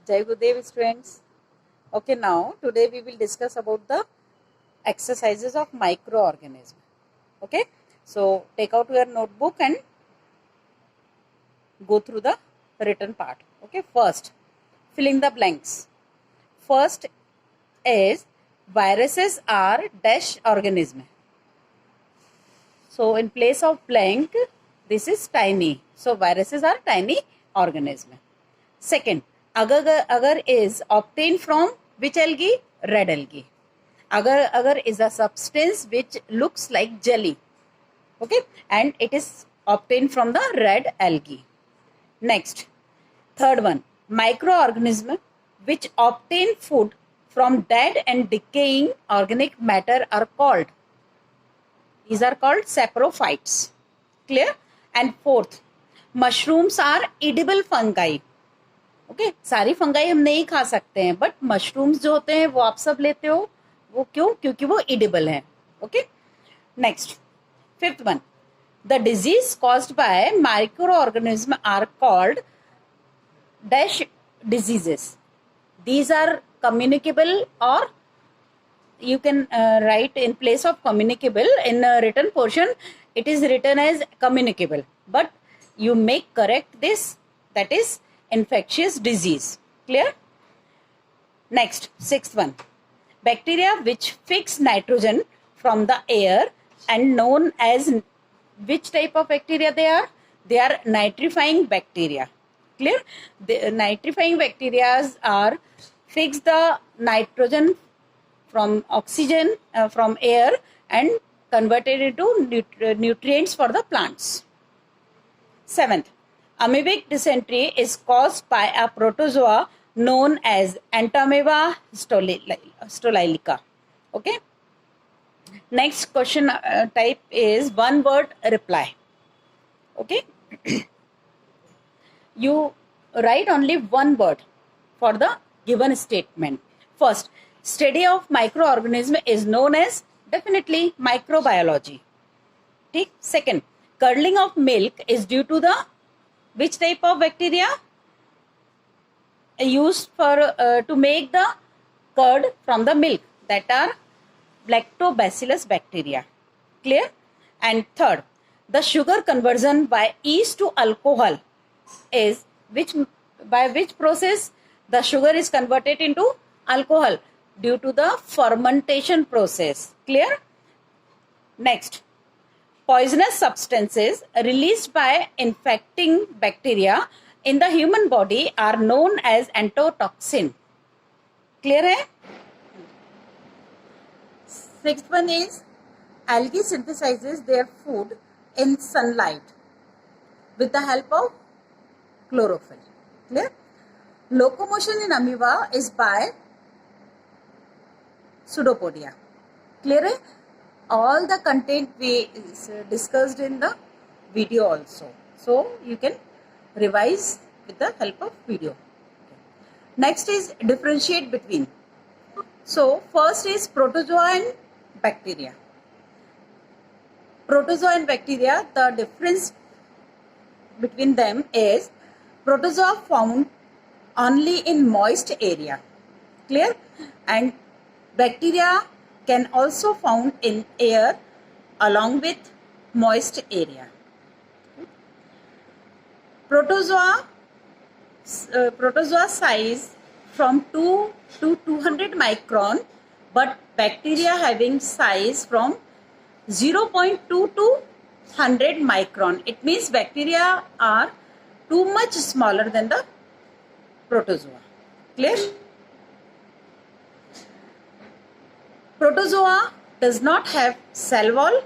Jai Gurudev students. Okay, now today we will discuss about the exercises of microorganism. Okay, so take out your notebook and go through the written part. Okay, first filling the blanks. First is viruses are dash organism. So in place of blank, this is tiny. So viruses are tiny organism. Second, agar is obtained from which algae? Red algae. Agar is a substance which looks like jelly. Okay, and it is obtained from the red algae. Next, third one, microorganism which obtain food from dead and decaying organic matter are called. These are called saprophytes. Clear? And fourth, mushrooms are edible fungi. Okay सारी fungi हम नहीं खा सकते हैं but mushrooms जो होते हैं वो आप सब लेते हो वो क्यों क्योंकि वो एडिबल हैं okay next fifth one the disease caused by microorganism are called dash diseases these are communicable और you can write in place of communicable in a written portion it is written as communicable but you make correct this that is infectious disease. Clear? Next, sixth one, bacteria which fix nitrogen from the air and known as which type of bacteria they are nitrifying bacteria. Clear? The nitrifying bacteria are fix the nitrogen from oxygen from air and converted into nutrients for the plants. Seventh, amoebic dysentery is caused by a protozoa known as Entamoeba stolilica. Okay. Next question type is one word reply. Okay. You write only one word for the given statement. First, study of microorganism is known as definitely microbiology. ठीक. Second, curdling of milk is due to the which type of bacteria used for to make the curd from the milk that are lactobacillus bacteria. Clear? And third, the sugar conversion by yeast to alcohol is by which process the sugar is converted into alcohol due to the fermentation process. Clear? Next, poisonous substances released by infecting bacteria in the human body are known as entotoxin. Clear hai? Sixth one is algae synthesizes their food in sunlight with the help of chlorophyll. Clear? Locomotion in amoeba is by pseudopodia. Clear hai? All the content we discussed in the video also. So you can revise with the help of video. Next is differentiate between. So first is protozoa and bacteria. Protozoa and bacteria, the difference between them is protozoa found only in moist area. Clear? And bacteria can also found in air along with moist area. Protozoa size from 2 to 200 micron, but bacteria having size from 0.2 to 100 micron. It means bacteria are too much smaller than the protozoa. Clear? Protozoa does not have cell wall,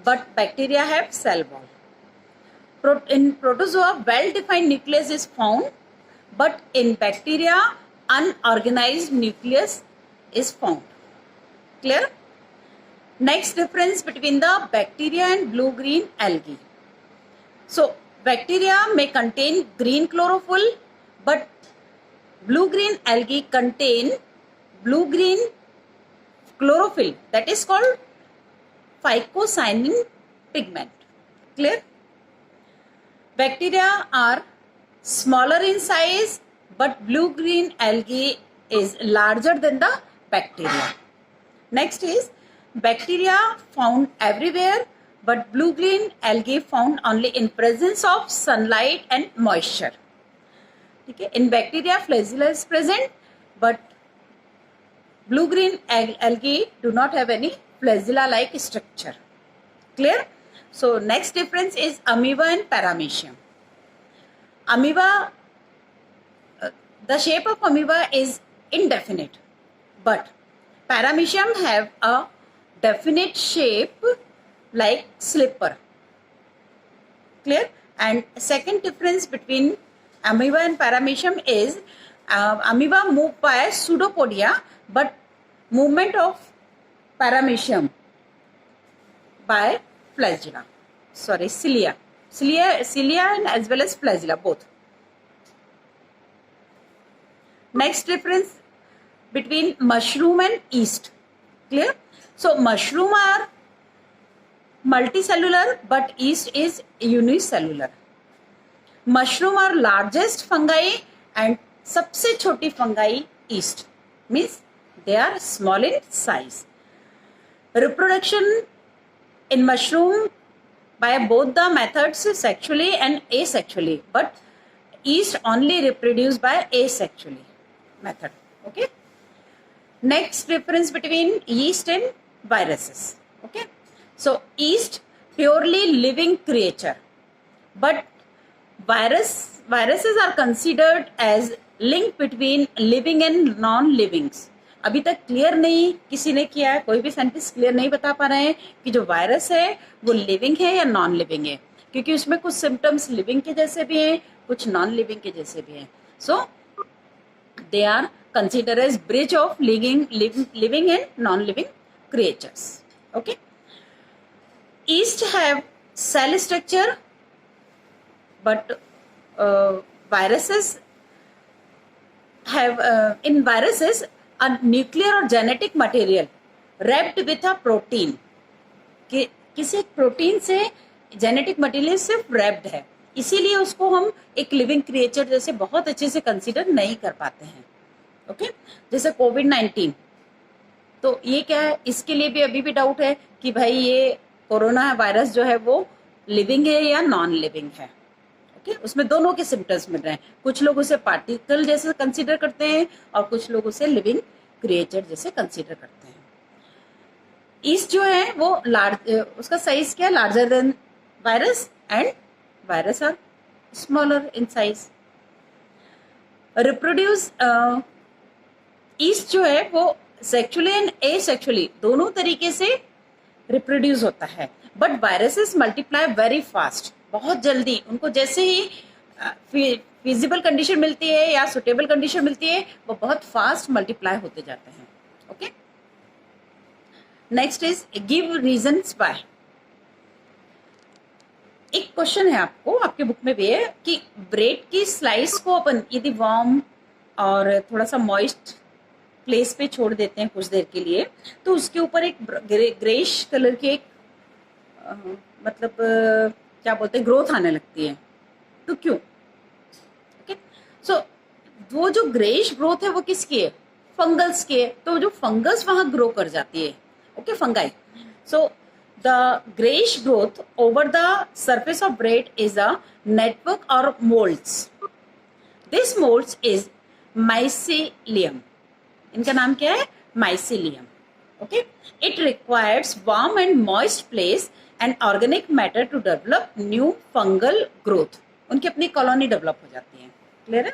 but bacteria have cell wall. In protozoa, well-defined nucleus is found, but in bacteria, unorganized nucleus is found. Clear? Next difference between the bacteria and blue-green algae. So, bacteria may contain green chlorophyll, but blue-green algae contain blue-green chlorophyll that is called phycocyanin pigment. Clear? Bacteria are smaller in size but blue green algae is larger than the bacteria. Next is bacteria found everywhere, but blue green algae found only in presence of sunlight and moisture. ठीक है, in bacteria flagella is present, but blue green algae do not have any flagella like structure. Clear? So next difference is amoeba and paramecium. Amoeba, the shape of amoeba is indefinite, but paramecium have a definite shape like slipper. Clear? And second difference between amoeba and paramecium is amoeba move by pseudopodia, but movement of paramecium by flagella. Sorry, cilia and as well as flagella both. Next difference between mushroom and yeast. Clear? So mushroom are multicellular, but yeast is unicellular. Mushroom are largest fungi and सबसे छोटी fungi yeast, means they are small in size. Reproduction in mushroom by both the methods, sexually and asexually, but yeast only reproduce by asexually method. Okay. Next difference between yeast and viruses. Okay. So yeast purely living creature, but viruses are considered as link between living and non-livings. अभी तक clear नहीं किसी ने किया है, कोई भी scientist clear नहीं बता पा रहे हैं कि जो वायरस है वो लिविंग है या नॉन लिविंग है, क्योंकि उसमें कुछ सिम्टम्स लिविंग के जैसे भी हैं, कुछ नॉन लिविंग के जैसे भी हैं. So they are consider as bridge of living and non living creatures. Okay. Yeast have cell structure, but viruses have in viruses a nuclear or genetic material wrapped with a protein. किसी protein से genetic material सिर्फ wrapped है, इसीलिए उसको हम एक living creature जैसे बहुत अच्छे से कंसीडर नहीं कर पाते हैं. ओके. जैसे कोविड-19, तो ये क्या है, इसके लिए भी अभी भी डाउट है कि भाई ये कोरोना वायरस जो है वो लिविंग है या नॉन लिविंग है. ओके. उसमें दोनों के सिम्टम्स मिल रहे हैं. कुछ लोग उसे पार्टिकल जैसे कंसीडर करते हैं और कुछ लोग उसे लिविंग क्रिएचर जैसे कंसीडर करते हैं. ईस्ट जो है वो उसका साइज क्या है, larger than virus, and virus are smaller in size. Reproduce yeast जो है वो सेक्सुअली एंड एसेक्सुअली दोनों तरीके से रिप्रोड्यूस होता है, but viruses multiply very fast, बहुत जल्दी. उनको जैसे ही फिजिबल कंडीशन मिलती है या सुटेबल कंडीशन मिलती है वो बहुत फास्ट मल्टीप्लाई होते जाते हैं. Okay. Next is give reasons why. एक क्वेश्चन है आपको, आपके बुक में भी है कि ब्रेड की स्लाइस को अपन यदि वार्म और थोड़ा सा मॉइस्ट प्लेस पे छोड़ देते हैं कुछ देर के लिए, तो उसके ऊपर एक ग्रेश कलर की एक मतलब क्या बोलते हैं, ग्रोथ आने लगती है. तो क्यों? ओके. सो वो जो ग्रेश ग्रोथ है वो किसकी है? फंगल्स की है. तो जो फंगस वहां ग्रो कर जाती है. Okay. Fungi. So the greyish growth over the surface of bread is a network or moulds. This moulds is mycelium. इनका नाम क्या है? Mycelium. Okay. It requires warm and moist place and organic matter to develop new fungal growth. उनकी अपनी colony develop हो जाती है. Clear है?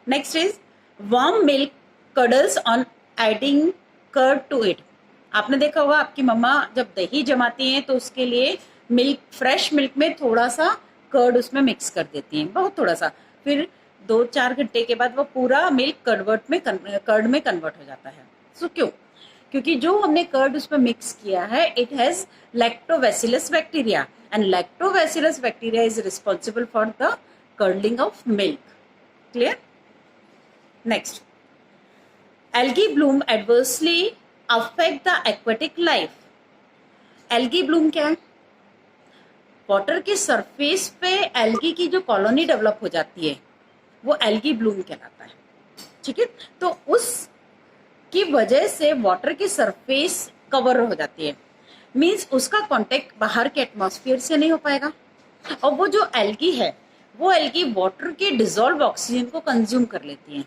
Next is warm milk curdles on adding curd to it. आपने देखा होगा आपकी मम्मा जब दही जमाती हैं तो उसके लिए मिल्क, फ्रेश मिल्क में थोड़ा सा कर्ड उसमें मिक्स कर देती हैं, बहुत थोड़ा सा. फिर 2-4 घंटे के बाद वो पूरा मिल्क कर्ड में कन्वर्ट हो जाता है. सो क्यों? क्योंकि जो हमने कर्ड उसमें मिक्स किया है it has lactobacillus bacteria, and lactobacillus bacteria is responsible for the curdling of milk. Clear? Next, algae Bloom adversely affect the aquatic life. Algae Bloom क्या है? वाटर के सरफेस पे एल्गी की जो कॉलोनी डेवलप हो जाती है वो एल्गी ब्लूम कहलाता है, ठीक है। तो उस की वजह से वाटर की सरफेस कवर हो जाती है, मीन्स उसका कांटेक्ट बाहर के एटमॉस्फेयर से नहीं हो पाएगा, और वो जो एल्गी है वो एल्गी वाटर के डिजोल्व ऑक्सीजन को कंज्यूम कर लेती हैं।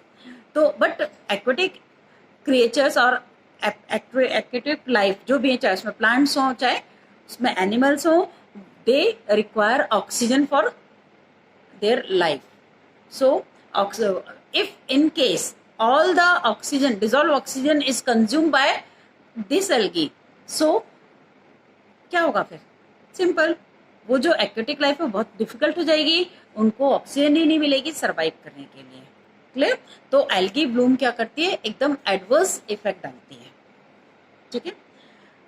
तो बट एक्वेटिक क्रिएचर्स और एक्वेटिक लाइफ जो भी है, चाहे उसमें प्लांट्स हो चाहे उसमें एनिमल्स हो, they require oxygen for their life. So if in case all the oxygen, dissolved oxygen is consumed by this algae, so क्या होगा फिर? सिंपल, वो जो एक्वेटिक लाइफ है बहुत डिफिकल्ट हो जाएगी, उनको ऑक्सीजन ही नहीं मिलेगी सर्वाइव करने के लिए। क्लियर? तो एल्गी ब्लूम क्या करती है, एकदम एडवर्स इफेक्ट डालती है, ठीक है।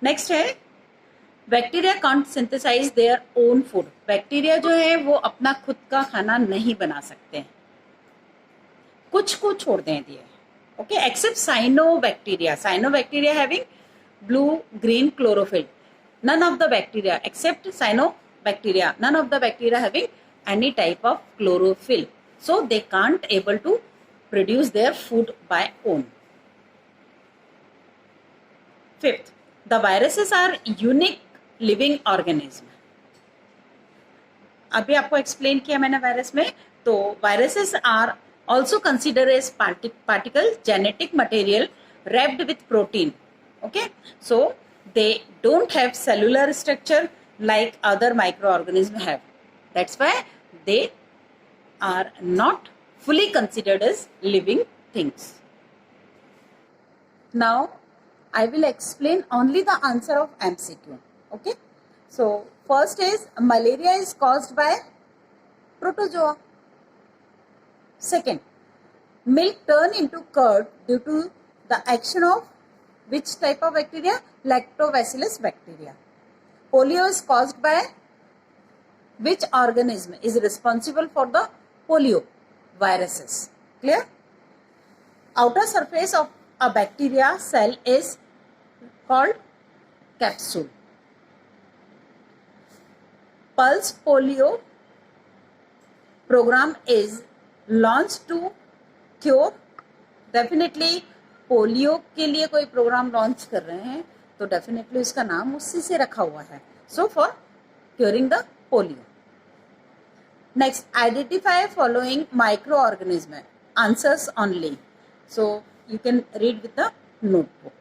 नेक्स्ट है bacteria can't synthesize their own food. Bacteria जो है वो अपना खुद का खाना नहीं बना सकते हैं, कुछ को छोड़ दें दिए, okay, except cyanobacteria. Cyanobacteria having blue green chlorophyll, none of the bacteria except cyanobacteria, none of the bacteria having any type of chlorophyll, so they can't able to produce their food by own. Fifth, the viruses are unique living organism. अभी आपको explain किया मैंने virus में, तो viruses are also considered as particle genetic material wrapped with protein, okay, so they don't have cellular structure like other microorganisms have, that's why they are not fully considered as living things. Now I will explain only the answer of MCQ, okay. So first is malaria is caused by protozoa. Second, milk turn into curd due to the action of which type of bacteria? Lactobacillus bacteria. Polio is caused by which organism is responsible for the polio? Viruses. Clear? Outer surface of a bacteria cell is called capsule. Pulse polio program is launched to cure. Definitely polio के लिए कोई programme launch कर रहे हैं तो definitely उसका नाम उसी से रखा हुआ है, so for curing the polio. Next, identify following micro organism, answers only, so you can read with the notebook.